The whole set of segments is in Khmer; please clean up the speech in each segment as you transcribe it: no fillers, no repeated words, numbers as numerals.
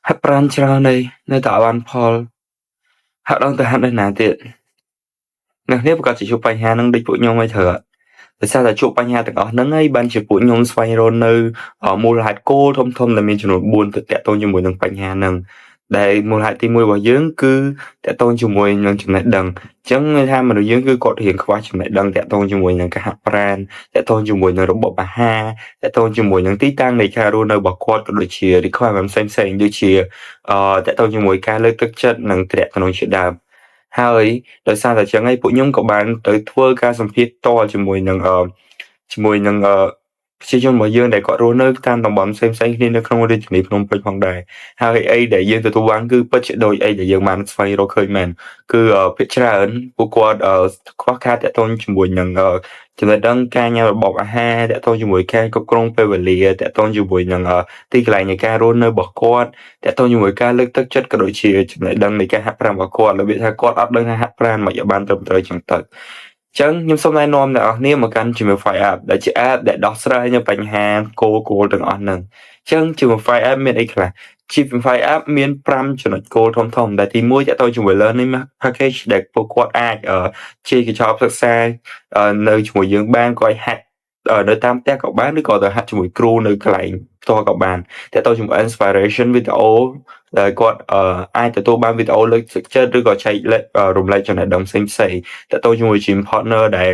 ហាត់ប្រាណច្រើនហើយនៅតែអត់បានផលហាក់ដឹងទៅហាត់នៅណាទៀតអ្នកគ្នាប្រកាសជាជួបបញ្ហាហ្នឹងដូចពួកខ្ញុំហើយត្រូវអត់ដោយសារតែជួបបញ្ហាទាំងអស់ហ្នឹងហើយបានជាពួកខ្ញុំស្វែងរកនៅមូលហេតុគោលធំៗដែលមានចំនួន4ទៅតាក់ទងជាមួយនឹងបញ្ហាហ្នឹងដែលមូលហេតុទី1របស់យើងគឺតាក់ទងជាមួយនឹងចំណេះដឹងអញ្ចឹងន័យថាមនុស្សយើងគឺគាត់រៀនខ្វះចំណេះដឹងតាក់ទងជាមួយនឹងការហាត់ប្រាណតាក់ទងជាមួយនឹងរបបអាហារតាក់ទងជាមួយនឹងទីតាំងនៃការរស់នៅរបស់គាត់ក៏ដូចជា requirement ផ្សេងៗដូចជាតាក់ទងជាមួយការលើកទឹកចិត្តនិងទំនាក់ទំនងជាដើមហើយដោយសារតែអញ្ចឹងហើយពួកខ្ញុំក៏បានទៅធ្វើការសម្ភាសន៍ផ្ទាល់ជាមួយនឹងប្រជាជនរបស់យើងដែលគាត់រស់នៅតាមតំបន់ផ្សេងៗគ្នានៅក្នុងរាជធានីភ្នំពេញផងដែរហើយអីដែលយើងទទួលបានគឺពិតជាដូចអីដែលយើងបានស្វែងរកឃើញមែនគឺភាគច្រើនពួកគាត់ខ្វះខាតតាក់ទងជាមួយនឹងចំណេះដឹងការញ៉ាំរបបអាហារតាក់ទងជាមួយការគ្រប់គ្រងពេលវេលាតាក់ទងជាមួយនឹងទីកន្លែងនៃការរស់នៅរបស់គាត់តាក់ទងជាមួយការលើកទឹកចិត្តក៏ដូចជាចំណេះដឹងនៃការហាត់ប្រាណរបស់គាត់របៀបថាគាត់អត់ដឹងថាហាត់ប្រាណមិនឲ្យបានត្រឹមត្រូវចឹងទៅចឹងខ្ញុំសូមណែនាំអ្នកនរគ្នាមកកាន់ Gmail App ដែលជា app ដែលដោះស្រាយនៅបញ្ហាគោលទាំងអស់ហ្នឹងចឹង Gmail App មានអីខ្លះ Gmail App មាន5ចំណុចគោលធំៗដែលទី1ទាក់ទងជាមួយ learning package ដែលពួកគាត់អាចជាកញ្ចប់សិក្សានៅជាមួយយើងបានក៏អាចហាត់នៅតាមផ្ទះក៏បានឬក៏ទៅហាត់ជាមួយគ្រូនៅកន្លែងផ្ទាល់ក៏បានទាក់ទងជាមួយ inspiration video ដែលគាត់អាចទទួលបានវីដេអូលើកទឹកចិត្តឬក៏ចែករំលែកចំណេះដឹងផ្សេងៗទាក់ទងជាមួយ gym partner ដែល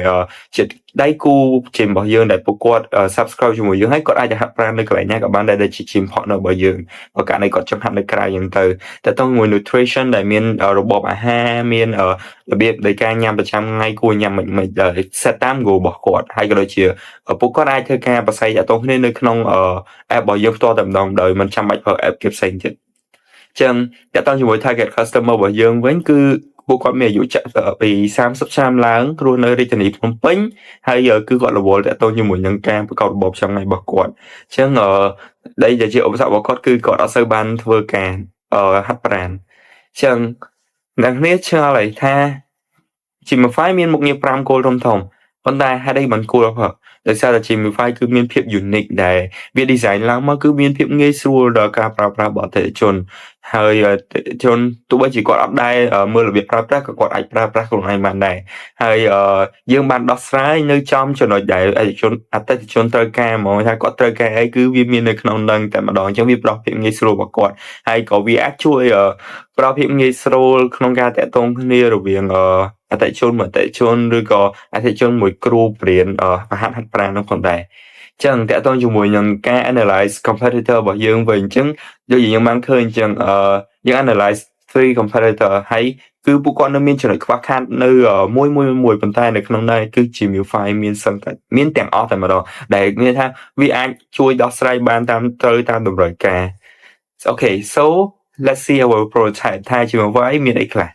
ជាដៃគូ gym របស់យើងដែលពួកគាត់ subscribe ជាមួយយើងហើយគាត់អាចទៅហាត់ប្រាណនៅកន្លែងណាក៏បានដែលជា gym partner របស់យើងបើករណីគាត់ចង់ហាត់នៅក្រៅអញ្ចឹងទៅទាក់ទងជាមួយ nutrition ដែលមានរបបអាហារមានរបៀបនៃការញ៉ាំប្រចាំថ្ងៃគួរញ៉ាំមិនដែល set តាម goal របស់គាត់ហើយក៏ដូចជាពួកគាត់អាចធ្វើការប្រស័យតាក់ទងគ្នានៅក្នុង app របស់យើងផ្ទាល់តែម្ដងដោយមិនចាំបាច់ប្រើ app គេផ្សេងទៀតចឹងតាក់ទងជាមួយ target customer របស់យើងវិញគឺពួកគាត់មានអាយុចាក់ពី30ឆ្នាំឡើងរស់នៅរាជធានីភ្នំពេញហើយគឺគាត់រវល់តាក់ទងជាមួយនឹងការប្រកបរបរប្រចាំថ្ងៃរបស់គាត់ចឹងដែលជាឧបសគ្គរបស់គាត់គឺគាត់អត់សូវបានធ្វើការហាត់ប្រាណចឹងអ្នកគ្នាឆ្ងល់ហើយថា Gmail មានមុខងារ5គោលធំៗប៉ុន្តែហេតុអីមិនគួរហ៎ដោយសារតែ Gmail គឺមានភាព unique ដែលវា design ឡើងមកគឺមានភាពងាយស្រួលដល់ការប្រើប្រាស់របស់អតិថិជនហើយអតិថិជនទោះបីជាគាត់អត់ដែរមើលរបៀបប្រើប្រាស់ក៏គាត់អាចប្រើប្រាស់ខ្លួនឯងបានដែរហើយយើងបានដោះស្រាយនៅចំចំណុចដែលអតិថិជនត្រូវការហ្មងថាគាត់ត្រូវការអីគឺវាមាននៅក្នុងនឹងតែម្ដងអញ្ចឹងវាផ្ដោតភាពងាយស្រួលរបស់គាត់ហើយក៏វាអាចជួយផ្ដោតភាពងាយស្រួលក្នុងការតាក់ទងគ្នារវាងអតិថិជនឬក៏អតិថិជនមួយគ្រូបរៀនហាត់ប្រាណនោះផងដែរចឹងតាក់ទងជាមួយនឹងការ analyze competitor របស់យើងវិញអញ្ចឹងដូចយើងបានឃើញអញ្ចឹងយើង analyze 3 competitor ហើយគឺពួកគាត់នៅមានចំណុចខ្វះខាតនៅមួយប៉ុន្តែនៅក្នុងនោះគឺ Gmail មានសឹងតែមានទាំងអស់តែម្ដងដែលមានថាវាអាចជួយដោះស្រាយបានតាមតម្រូវការ Okay so let's see our prototype ថា Gmail មានអីខ្លះ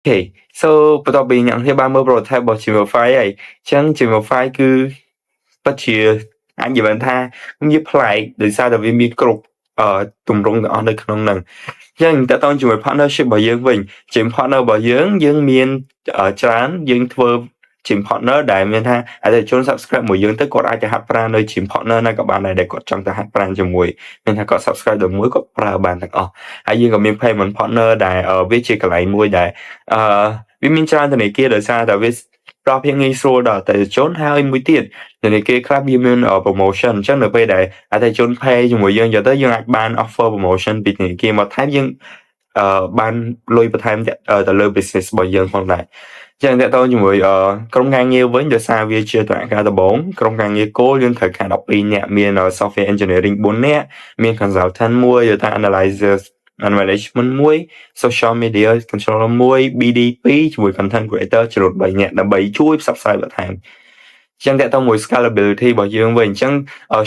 Okay so បន្ទាប់ពីអ្នកនាងបានមើល prototype របស់ Gmailify ហើយអញ្ចឹង Gmailify គឺពិតជាអាចនិយាយបានថាវាប្លែកដោយសារតែវាមានគ្រប់ទម្រង់ទាំងអស់នៅក្នុងហ្នឹងអញ្ចឹងតើតើជាមួយ partnership របស់យើងវិញជា partner របស់យើងមានច្រើនយើងធ្វើជា partner ដែលមានថាអតិថិជន subscribe មួយយើងទៅគាត់អាចទៅហាត់ប្រាណនៅជា partner ណាក៏បានដែរដែលគាត់ចង់ទៅហាត់ប្រាណជាមួយមានថាគាត់ subscribe ដល់មួយគាត់ប្រើបានទាំងអស់ហើយយើងក៏មាន payment partner ដែលវាជាកន្លែងមួយដែលវាមានច្រើនធនាគារដោយសារតែវាផ្ដល់ភាពងាយស្រួលដល់អតិថិជនហើយមួយទៀតធនាគារខ្លះវាមាន promotion អញ្ចឹងនៅពេលដែលអតិថិជន pay ជាមួយយើងទៅយើងអាចបាន offer promotion ពីធនាគារមកថែមយើងបានលុយបន្ថែមទៅលើ business របស់យើងផងដែរចឹងតើតើជាមួយក្រុមការងារវិញដោយសារវាជាដំណាក់កាលដំបូងក្រុមការងារគោលយើងត្រូវការ12នាក់មាន software engineering 4នាក់មាន consultant មួយ data analyzer and management មួយ social media controller មួយ BD 2ជាមួយ content creator ចំនួន3នាក់ដើម្បីជួយផ្សព្វផ្សាយបន្ថែមចឹងតើតើមួយ scalability របស់យើងវិញអញ្ចឹង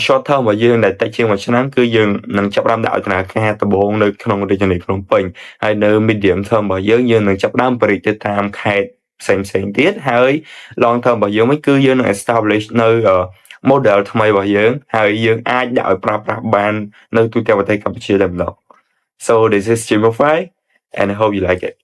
short term របស់យើងដែលតិចជាង1ឆ្នាំគឺយើងនឹងចាប់ផ្ដើមដាក់ឲ្យដំណើរការដំបូងនៅក្នុងរាជធានីភ្នំពេញហើយនៅ medium term របស់យើងនឹងចាប់ផ្ដើមបរិយាទៅតាមខេត្តផ្សេងទៀតហើយ long term របស់យើងវិញគឺយើងនឹង establish នៅ model ថ្មីរបស់យើងហើយយើងអាចដាក់ឲ្យប្រើប្រាស់បាននៅទូទាំងប្រទេសកម្ពុជាតែម្ដង so this is Gmailify and I hope you like it